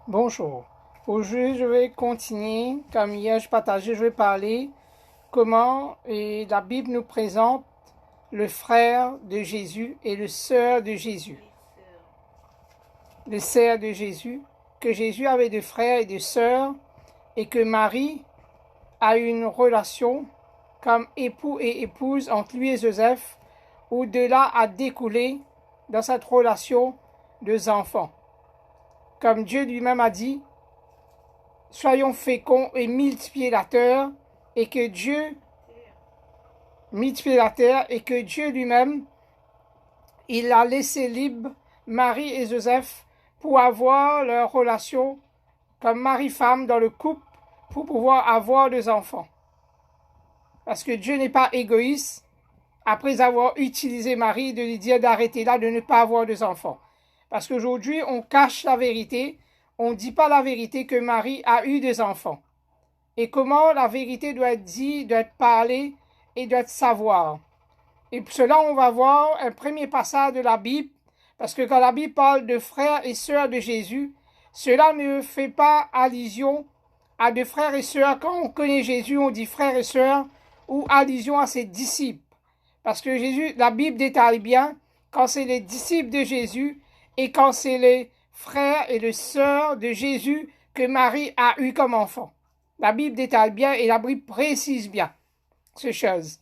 Bonjour. Aujourd'hui, je vais continuer. Comme hier, je vais parler comment la Bible nous présente le frère de Jésus et le sœur de Jésus. Le sœur de Jésus, que Jésus avait de frères et de sœurs et que Marie a une relation comme époux et épouse entre lui et Joseph, où de là a découlé dans cette relation deux enfants. Comme Dieu lui-même a dit, soyons féconds et multipliez la terre, et que Dieu multiplie la terre, et que Dieu lui-même, il a laissé libre Marie et Joseph pour avoir leur relation comme mari-femme dans le couple, pour pouvoir avoir des enfants. Parce que Dieu n'est pas égoïste, après avoir utilisé Marie, de lui dire d'arrêter là, de ne pas avoir des enfants. Parce qu'aujourd'hui, on cache la vérité, on ne dit pas la vérité que Marie a eu des enfants. Et comment la vérité doit être dite, doit être parlée et doit être savoir. Et pour cela, on va voir un premier passage de la Bible, parce que quand la Bible parle de frères et sœurs de Jésus, cela ne fait pas allusion à de frères et sœurs. Quand on connaît Jésus, on dit frères et sœurs, ou allusion à ses disciples. Parce que Jésus, la Bible détaille bien quand c'est les disciples de Jésus et quand c'est les frères et les sœurs de Jésus que Marie a eu comme enfant. La Bible détaille bien et la Bible précise bien ces choses.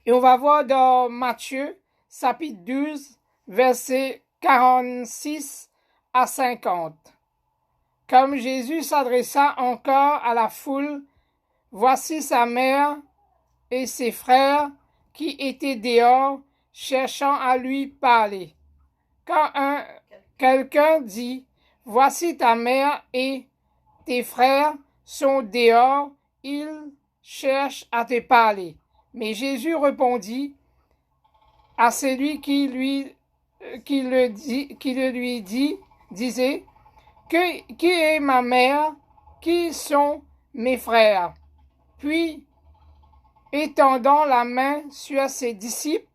Et on va voir dans Matthieu, chapitre 12, versets 46 à 50. Comme Jésus s'adressa encore à la foule, voici sa mère et ses frères qui étaient dehors, cherchant à lui parler. Quand quelqu'un dit, voici ta mère et tes frères sont dehors, ils cherchent à te parler. Mais Jésus répondit à celui qui le lui disait, qui est ma mère, qui sont mes frères? Puis, étendant la main sur ses disciples,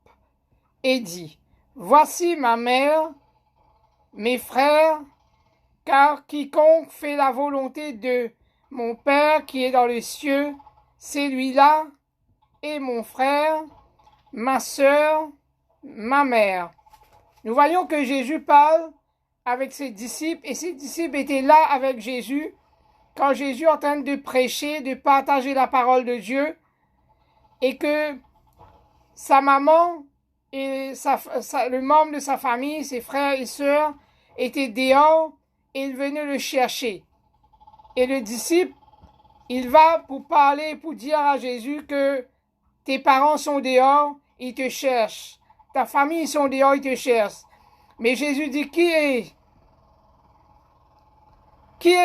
et dit, voici ma mère, mes frères, car quiconque fait la volonté de mon Père qui est dans les cieux, celui-là est mon frère, ma sœur, ma mère. Nous voyons que Jésus parle avec ses disciples, et ses disciples étaient là avec Jésus, quand Jésus est en train de prêcher, de partager la parole de Dieu, et que sa maman et le membre de sa famille, ses frères et sœurs, étaient dehors et ils venaient le chercher. Et le disciple, il va pour parler, pour dire à Jésus que tes parents sont dehors, ils te cherchent. Ta famille sont dehors, ils te cherchent. Mais Jésus dit, qui est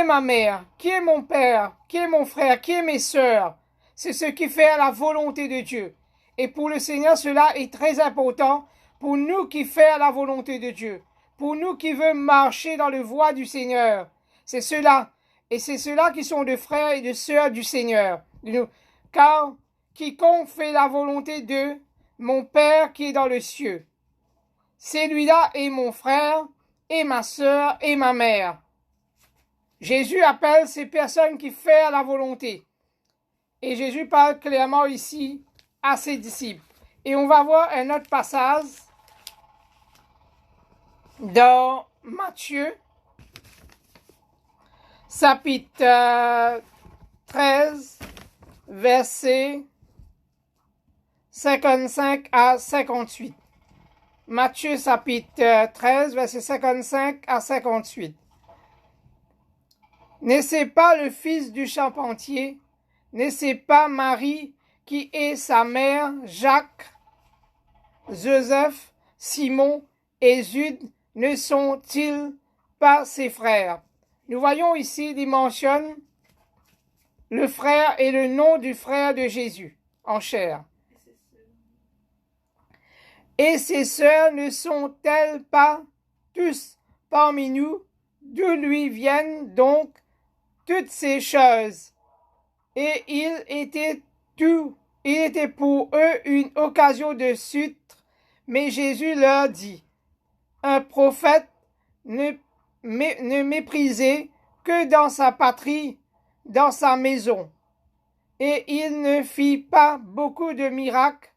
ma mère? Qui est mon père? Qui est mon frère? Qui est mes sœurs? C'est ce qui fait la volonté de Dieu. Et pour le Seigneur, cela est très important pour nous qui faisons la volonté de Dieu. Pour nous qui veulent marcher dans le voie du Seigneur. C'est cela. Et c'est ceux-là qui sont de frères et de sœurs du Seigneur. Car quiconque fait la volonté de mon Père qui est dans le cieux, celui-là est mon frère et ma sœur et ma mère. Jésus appelle ces personnes qui font la volonté. Et Jésus parle clairement ici à ses disciples. Et on va voir un autre passage dans Matthieu, chapitre 13, versets 55 à 58. Matthieu, chapitre 13, versets 55 à 58. N'est-ce pas le fils du charpentier? N'est-ce pas Marie qui est sa mère, Jacques, Joseph, Simon et Jude? Ne sont-ils pas ses frères? Nous voyons ici, il mentionne le frère et le nom du frère de Jésus en chair. Et ses sœurs ne sont-elles pas tous parmi nous? D'où lui viennent donc toutes ces choses? Et il était pour eux une occasion de chute, mais Jésus leur dit, un prophète ne ne méprisé que dans sa patrie, dans sa maison. Et il ne fit pas beaucoup de miracles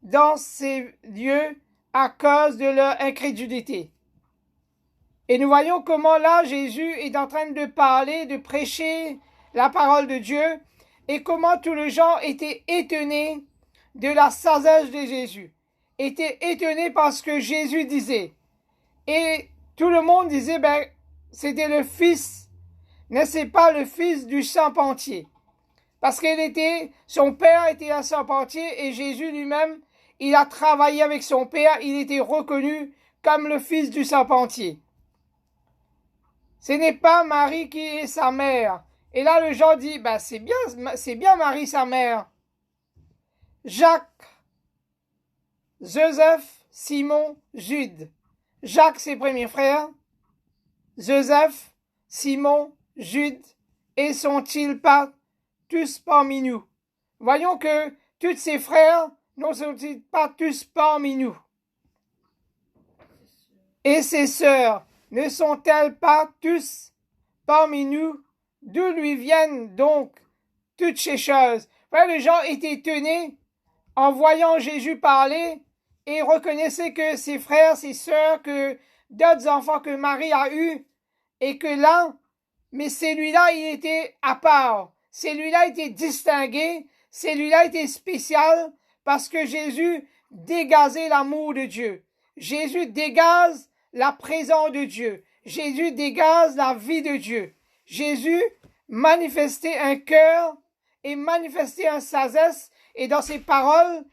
dans ces lieux à cause de leur incrédulité. Et nous voyons comment là Jésus est en train de parler, de prêcher la parole de Dieu, et comment tous les gens étaient étonnés de la sagesse de Jésus, étaient étonnés par ce que Jésus disait. Et tout le monde disait, c'était le fils, n'est-ce pas le fils du charpentier? Parce son père était un charpentier et Jésus lui-même, il a travaillé avec son père, il était reconnu comme le fils du charpentier. Ce n'est pas Marie qui est sa mère. Et là, le gens dit, c'est bien Marie sa mère. Jacques, Joseph, Simon, Jude. Jacques, ses premiers frères. Joseph, Simon, Jude. Et sont-ils pas tous parmi nous? Voyons que tous ses frères ne sont-ils pas tous parmi nous? Et ses sœurs ne sont-elles pas tous parmi nous? D'où lui viennent donc toutes ces choses? Les gens étaient étonnés en voyant Jésus parler et reconnaissaient que ses frères, ses sœurs, que d'autres enfants que Marie a eus, et que là, mais celui-là, il était à part. Celui-là était distingué. Celui-là était spécial parce que Jésus dégageait l'amour de Dieu. Jésus dégage la présence de Dieu. Jésus dégage la vie de Dieu. Jésus manifestait un cœur et manifestait une sagesse. Et dans ses paroles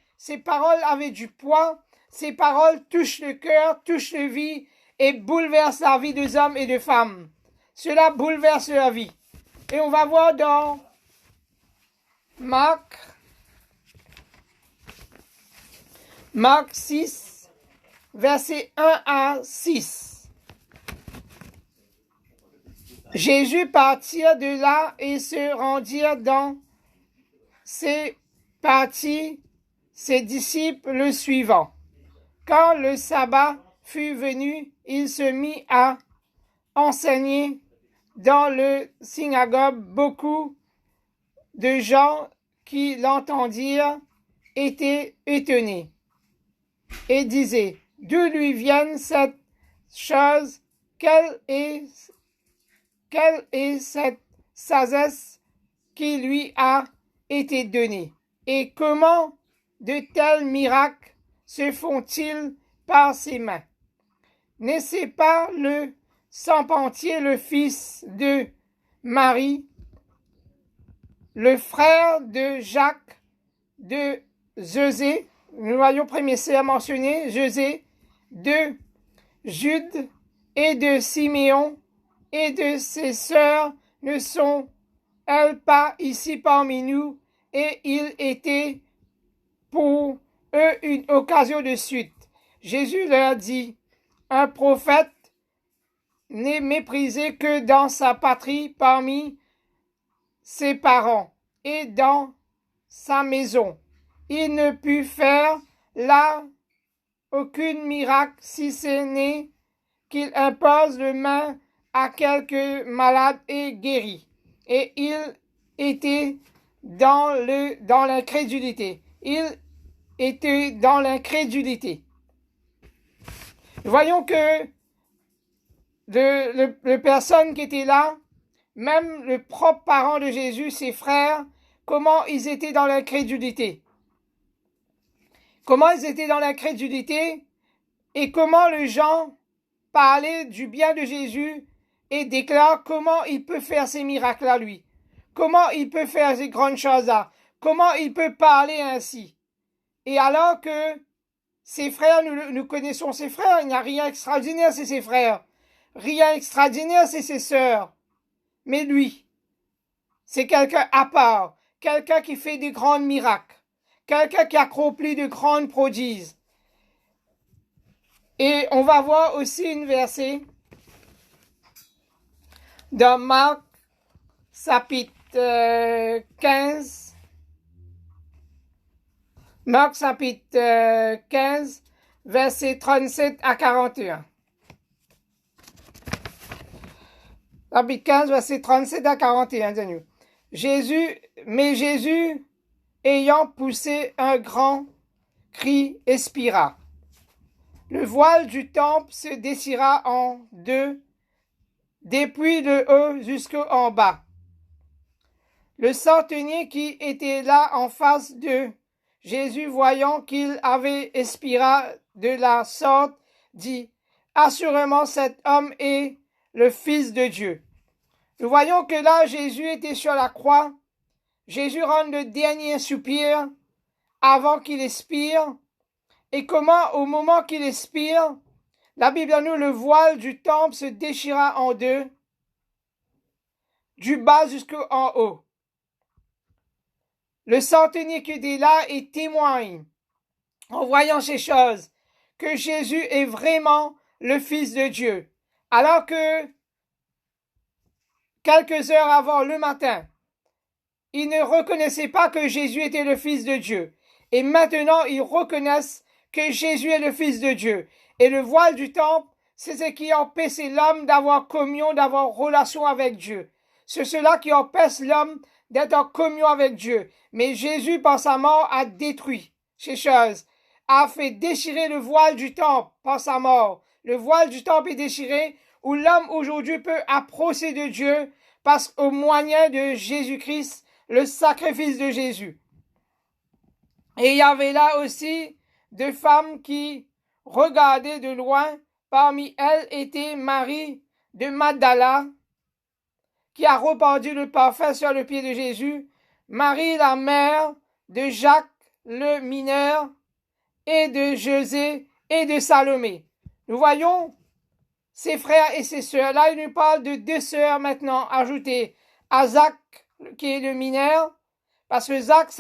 avaient du poids. Ses paroles touchent le cœur, touchent la vie et bouleversent la vie des hommes et des femmes. Cela bouleverse leur vie. Et on va voir dans Marc 6, versets 1 à 6. Jésus partit de là et se rendit dans ses parties, ses disciples le suivant. Quand le sabbat fut venu, il se mit à enseigner dans le synagogue. Beaucoup de gens qui l'entendirent étaient étonnés et disaient, d'où lui viennent cette chose? Quelle est cette sagesse qui lui a été donnée? Et comment de tels miracles se font-ils par ses mains? N'est-ce pas le charpentier, le fils de Marie, le frère de Jacques, de José, nous voyons premier c'est mentionné, José, de Jude et de Siméon et de ses sœurs, ne sont-elles pas ici parmi nous? Et il était pour eux une occasion de suite. Jésus leur dit, un prophète n'est méprisé que dans sa patrie, parmi ses parents et dans sa maison. Il ne put faire là aucun miracle si ce n'est qu'il impose les mains à quelques malades et guérit. Et il était dans l'incrédulité. Il était dans l'incrédulité. Voyons que les personnes qui étaient là, même le propre parent de Jésus, ses frères, comment ils étaient dans l'incrédulité. Comment ils étaient dans l'incrédulité et comment les gens parlaient du bien de Jésus et déclarent comment il peut faire ces miracles-là, lui. Comment il peut faire ces grandes choses-là. Comment il peut parler ainsi. Et alors que ses frères, nous connaissons ses frères, il n'y a rien d'extraordinaire, c'est ses frères. Rien d'extraordinaire, c'est ses sœurs. Mais lui, c'est quelqu'un à part, quelqu'un qui fait de grands miracles, quelqu'un qui accomplit de grands prodiges. Et on va voir aussi une verset dans Marc, chapitre 15. Marc, chapitre 15, versets 37 à 41. Chapitre 15, versets 37 à 41. Mais Jésus, ayant poussé un grand cri, expira. Le voile du temple se déchira en deux, depuis le haut jusqu'en bas. Le centenier qui était là en face de Jésus, voyant qu'il avait expiré de la sorte, dit, assurément cet homme est le Fils de Dieu. Nous voyons que là, Jésus était sur la croix. Jésus rend le dernier soupir avant qu'il expire. Et comment, au moment qu'il expire, la Bible nous, le voile du temple se déchira en deux, du bas jusqu'en haut. Le centenier qui était là et témoigne, en voyant ces choses, que Jésus est vraiment le Fils de Dieu. Alors que, quelques heures avant le matin, ils ne reconnaissaient pas que Jésus était le Fils de Dieu. Et maintenant, ils reconnaissent que Jésus est le Fils de Dieu. Et le voile du temple, c'est ce qui empêche l'homme d'avoir communion, d'avoir relation avec Dieu. C'est cela qui empêche l'homme d'être en communion avec Dieu. Mais Jésus, par sa mort, a détruit ces choses, a fait déchirer le voile du temple par sa mort. Le voile du temple est déchiré, où l'homme aujourd'hui peut approcher de Dieu parce qu'au moyen de Jésus-Christ, le sacrifice de Jésus. Et il y avait là aussi deux femmes qui regardaient de loin. Parmi elles était Marie de Magdala, qui a répandu le parfum sur le pied de Jésus, Marie la mère de Jacques le mineur, et de José et de Salomé. Nous voyons ses frères et ses sœurs. Là, il nous parle de deux sœurs maintenant ajoutées à Jacques, qui est le mineur, parce que Jacques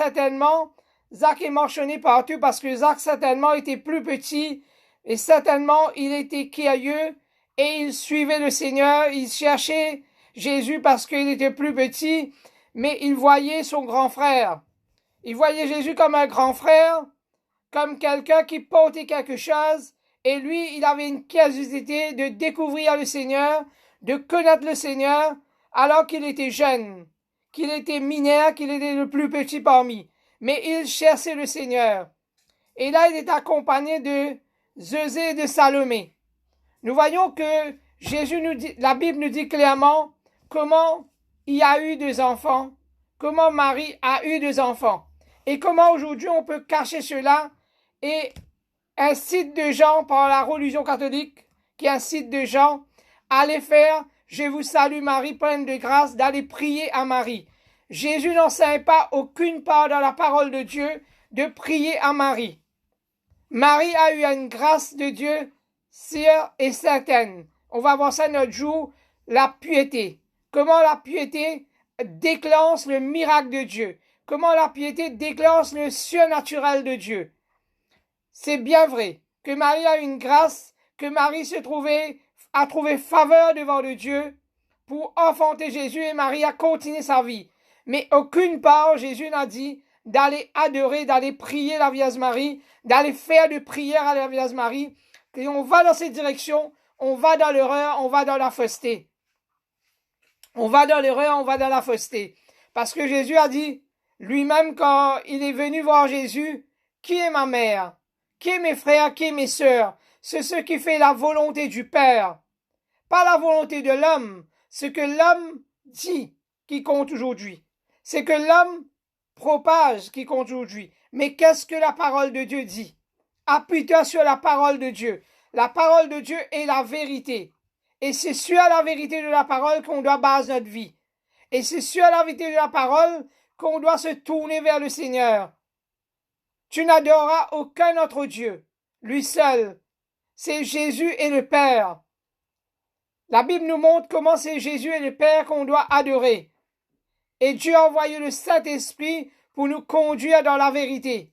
est mentionné partout, parce que Jacques certainement était plus petit, et certainement il était curieux, et il suivait le Seigneur, il cherchait Jésus parce qu'il était plus petit, mais il voyait son grand frère. Il voyait Jésus comme un grand frère, comme quelqu'un qui portait quelque chose, et lui, il avait une curiosité de découvrir le Seigneur, de connaître le Seigneur, alors qu'il était jeune, qu'il était mineur, qu'il était le plus petit parmi. Mais il cherchait le Seigneur. Et là, il est accompagné de José et de Salomé. Nous voyons que Jésus nous dit, la Bible nous dit clairement comment il y a eu des enfants, comment Marie a eu des enfants, et comment aujourd'hui on peut cacher cela et incite de gens par la religion catholique qui incite de gens à aller faire je vous salue Marie pleine de grâce, d'aller prier à Marie. Jésus n'enseigne pas aucune part dans la parole de Dieu de prier à Marie. Marie a eu une grâce de Dieu sûre et certaine. On va voir ça notre jour, la piété. Comment la piété déclenche le miracle de Dieu. Comment la piété déclenche le surnaturel de Dieu. C'est bien vrai que Marie a une grâce, que Marie a trouvé faveur devant le Dieu pour enfanter Jésus, et Marie a continué sa vie. Mais aucune part Jésus n'a dit d'aller adorer, d'aller prier la Vierge Marie, d'aller faire de prières à la Vierge Marie. Et on va dans cette direction, on va dans l'erreur, on va dans la fausseté. On va dans l'erreur, on va dans la fausseté. Parce que Jésus a dit, lui-même quand il est venu voir Jésus, qui est ma mère? Qui est mes frères? Qui est mes sœurs? C'est ce qui fait la volonté du Père. Pas la volonté de l'homme. Ce que l'homme dit qui compte aujourd'hui. C'est que l'homme propage qui compte aujourd'hui. Mais qu'est-ce que la parole de Dieu dit? Appuie-toi sur la parole de Dieu. La parole de Dieu est la vérité. Et c'est sur la vérité de la parole qu'on doit baser notre vie. Et c'est sur la vérité de la parole qu'on doit se tourner vers le Seigneur. Tu n'adoreras aucun autre Dieu, lui seul. C'est Jésus et le Père. La Bible nous montre comment c'est Jésus et le Père qu'on doit adorer. Et Dieu a envoyé le Saint-Esprit pour nous conduire dans la vérité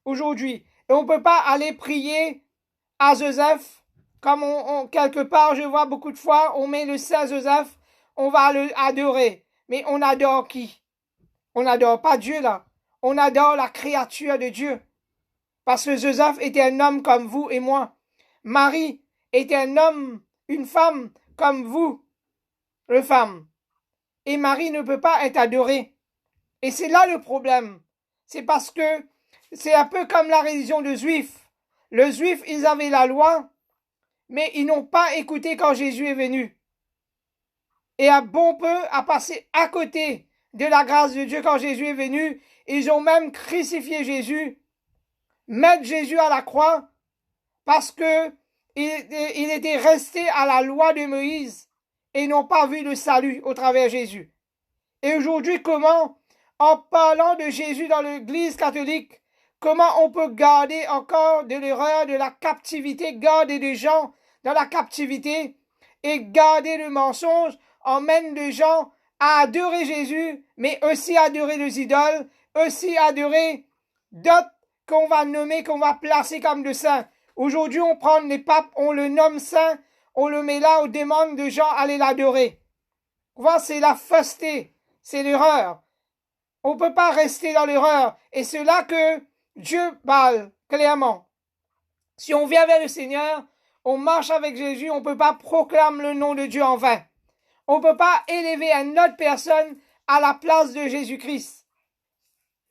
aujourd'hui. Et on ne peut pas aller prier à Joseph, comme quelque part, je vois beaucoup de fois, on met le Saint Joseph, on va l'adorer. Mais on adore qui? On n'adore pas Dieu là. On adore la créature de Dieu. Parce que Joseph était un homme comme vous et moi. Marie était un homme, une femme comme vous. femme. Et Marie ne peut pas être adorée. Et c'est là le problème. C'est parce que c'est un peu comme la religion des Juifs. Les Juifs, ils avaient la loi, mais ils n'ont pas écouté quand Jésus est venu. Et un bon peu a passé à côté de la grâce de Dieu quand Jésus est venu. Ils ont même crucifié Jésus, mettre Jésus à la croix, parce que il était resté à la loi de Moïse et n'ont pas vu le salut au travers de Jésus. Et aujourd'hui, comment, en parlant de Jésus dans l'Église catholique, comment on peut garder encore de l'erreur, de la captivité, garder des gens dans la captivité et garder le mensonge, emmène des gens à adorer Jésus, mais aussi à adorer les idoles, aussi à adorer d'autres qu'on va nommer, qu'on va placer comme de saints. Aujourd'hui, on prend les papes, on le nomme saint, on le met là, on demande de gens à aller l'adorer. Voilà, c'est la fausseté, c'est l'erreur. On ne peut pas rester dans l'erreur. Et c'est là que Dieu parle clairement. Si on vient vers le Seigneur, on marche avec Jésus, on ne peut pas proclamer le nom de Dieu en vain. On ne peut pas élever une autre personne à la place de Jésus-Christ.